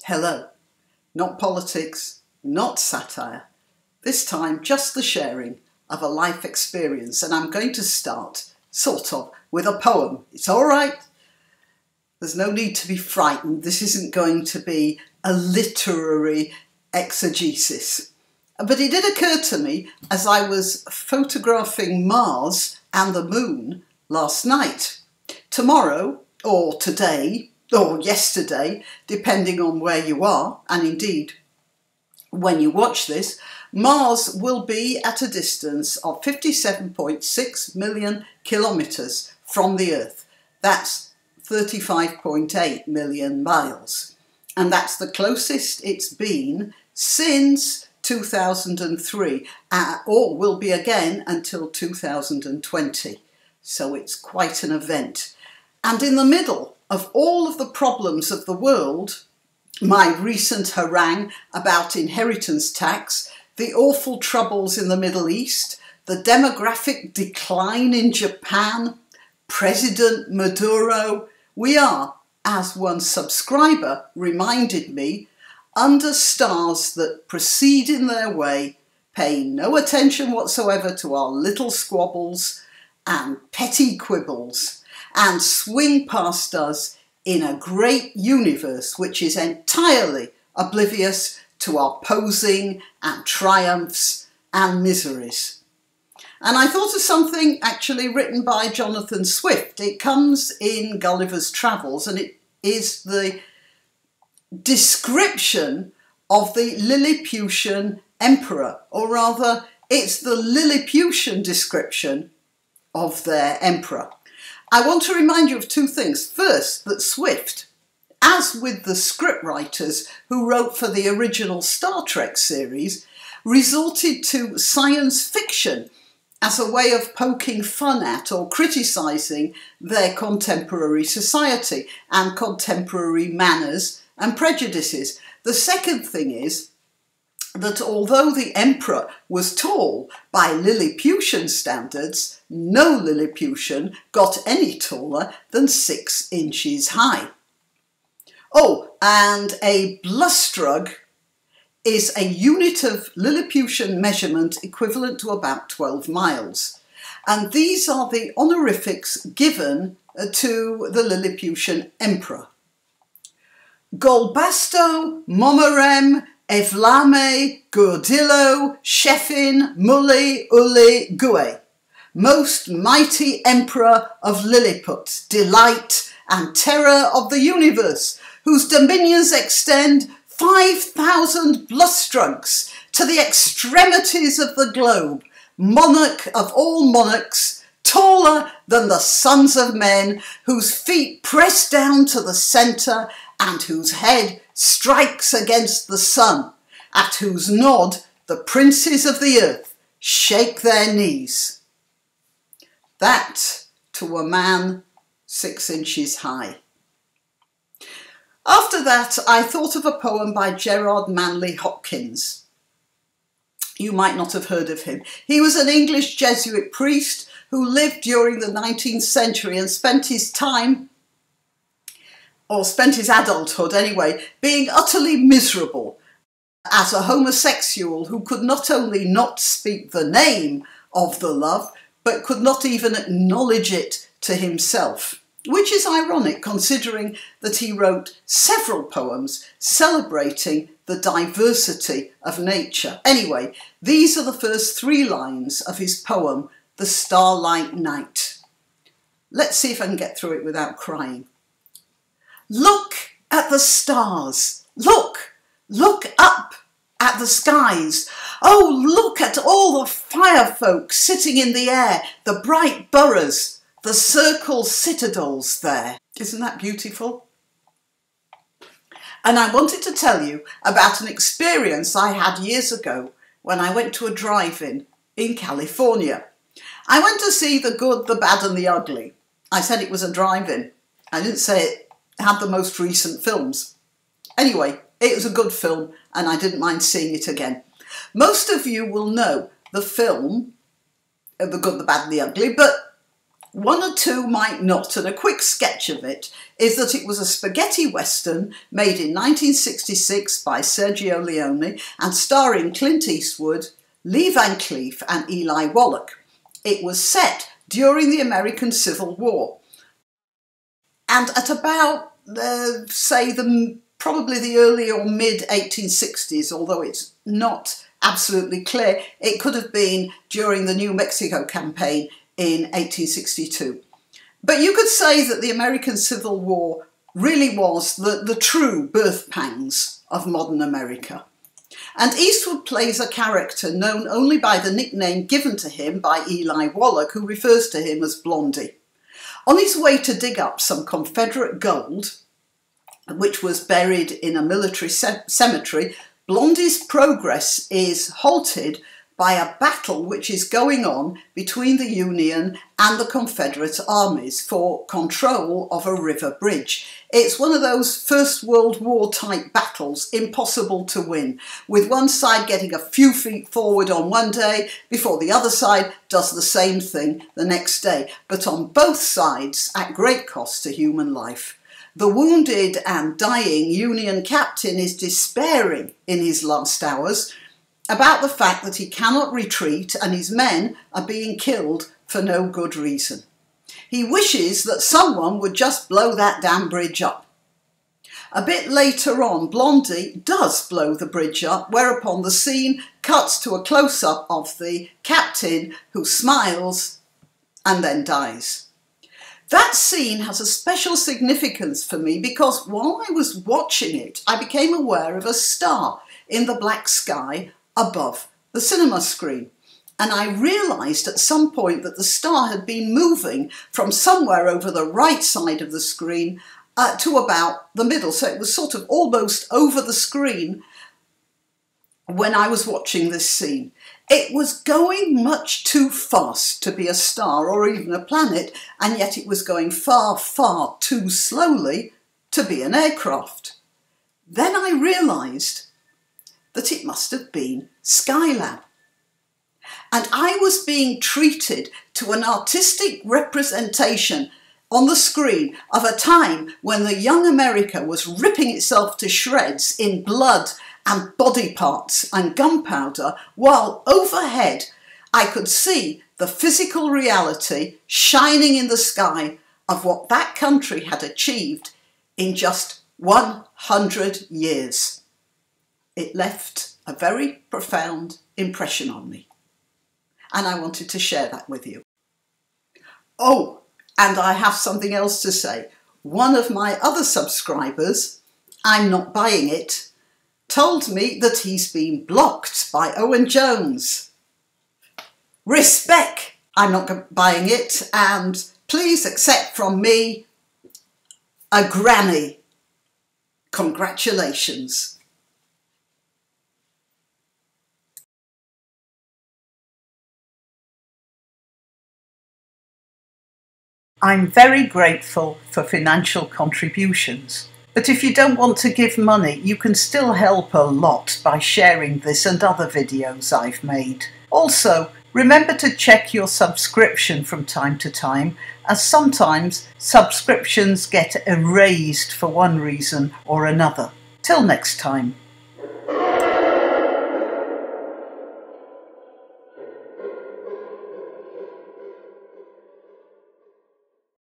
Hello, not politics, not satire. This time just the sharing of a life experience, and I'm going to start, sort of, with a poem. It's all right. There's no need to be frightened. This isn't going to be a literary exegesis. But it did occur to me as I was photographing Mars and the moon last night. Tomorrow, or today, or yesterday, depending on where you are, and indeed when you watch this, Mars will be at a distance of 57.6 million kilometres from the Earth. That's 35.8 million miles. And that's the closest it's been since 2003, or will be again until 2020. So it's quite an event. And in the middle of all of the problems of the world, my recent harangue about inheritance tax, the awful troubles in the Middle East, the demographic decline in Japan, President Maduro, we are, as one subscriber reminded me, under stars that proceed in their way, pay no attention whatsoever to our little squabbles and petty quibbles, and swing past us in a great universe which is entirely oblivious to our posing and triumphs and miseries. And I thought of something actually written by Jonathan Swift. It comes in Gullivers Travels, and it is the description of the Lilliputian emperor, or rather it's the Lilliputian description of their emperor. I want to remind you of two things. First, that Swift, as with the scriptwriters who wrote for the original Star Trek series, resorted to science fiction as a way of poking fun at or criticising their contemporary society and contemporary manners and prejudices. The second thing is that although the emperor was tall by Lilliputian standards, no Lilliputian got any taller than 6 inches high. Oh, and a blustrug is a unit of Lilliputian measurement equivalent to about 12 miles. And these are the honorifics given to the Lilliputian emperor. Golbasto, Momorem, Evlame, Gurdillo, Shefin, Muli, Uli, Gue, most mighty emperor of Lilliput, delight and terror of the universe, whose dominions extend 5,000 blustrugs to the extremities of the globe, monarch of all monarchs, taller than the sons of men, whose feet press down to the centre and whose head strikes against the sun, at whose nod the princes of the earth shake their knees. That to a man 6 inches high. After that, I thought of a poem by Gerard Manley Hopkins. You might not have heard of him. He was an English Jesuit priest who lived during the 19th century and spent his time, or spent his adulthood anyway, being utterly miserable as a homosexual who could not only not speak the name of the love, but could not even acknowledge it to himself. Which is ironic, considering that he wrote several poems celebrating the diversity of nature. Anyway, these are the first 3 lines of his poem, The Starlight Night. Let's see if I can get through it without crying. Look at the stars. Look up at the skies. Oh, look at all the firefolk sitting in the air, the bright boroughs, the circle citadels there. Isn't that beautiful? And I wanted to tell you about an experience I had years ago when I went to a drive-in in California. I went to see The Good, the Bad and the Ugly. I said it was a drive-in. I didn't say it had the most recent films. Anyway, it was a good film and I didn't mind seeing it again. Most of you will know the film, The Good, the Bad and the Ugly, but One or two might not, and a quick sketch of it is that it was a spaghetti western made in 1966 by Sergio Leone and starring Clint Eastwood, Lee Van Cleef and Eli Wallach. It was set during the American Civil War, and at about, probably the early or mid 1860s, although it's not absolutely clear. It could have been during the New Mexico campaign in 1862. But you could say that the American Civil War really was the true birth pangs of modern America. And Eastwood plays a character known only by the nickname given to him by Eli Wallach, who refers to him as Blondie. On his way to dig up some Confederate gold, which was buried in a military cemetery, Blondie's progress is halted by a battle which is going on between the Union and the Confederate armies for control of a river bridge. It's one of those First World War type battles, impossible to win, with one side getting a few feet forward on one day before the other side does the same thing the next day, but on both sides at great cost to human life. The wounded and dying Union captain is despairing in his last hours about the fact that he cannot retreat and his men are being killed for no good reason. He wishes that someone would just blow that damn bridge up. A bit later on, Blondie does blow the bridge up, whereupon the scene cuts to a close-up of the captain who smiles and then dies. That scene has a special significance for me because while I was watching it, I became aware of a star in the black sky above the cinema screen. And I realised at some point that the star had been moving from somewhere over the right side of the screen to about the middle. So it was sort of almost over the screen when I was watching this scene. It was going much too fast to be a star or even a planet, and yet it was going far, far too slowly to be an aircraft. Then I realised that it must have been Skylab. And I was being treated to an artistic representation on the screen of a time when the young America was ripping itself to shreds in blood and body parts and gunpowder, while overhead I could see the physical reality shining in the sky of what that country had achieved in just 100 years. It left a very profound impression on me, and I wanted to share that with you. Oh, and I have something else to say. One of my other subscribers, I'm not buying it, told me that he's been blocked by Owen Jones. Respect, I'm not buying it, and please accept from me a granny. Congratulations. I'm very grateful for financial contributions, but if you don't want to give money, you can still help a lot by sharing this and other videos I've made. Also, remember to check your subscription from time to time, as sometimes subscriptions get erased for one reason or another. Till next time.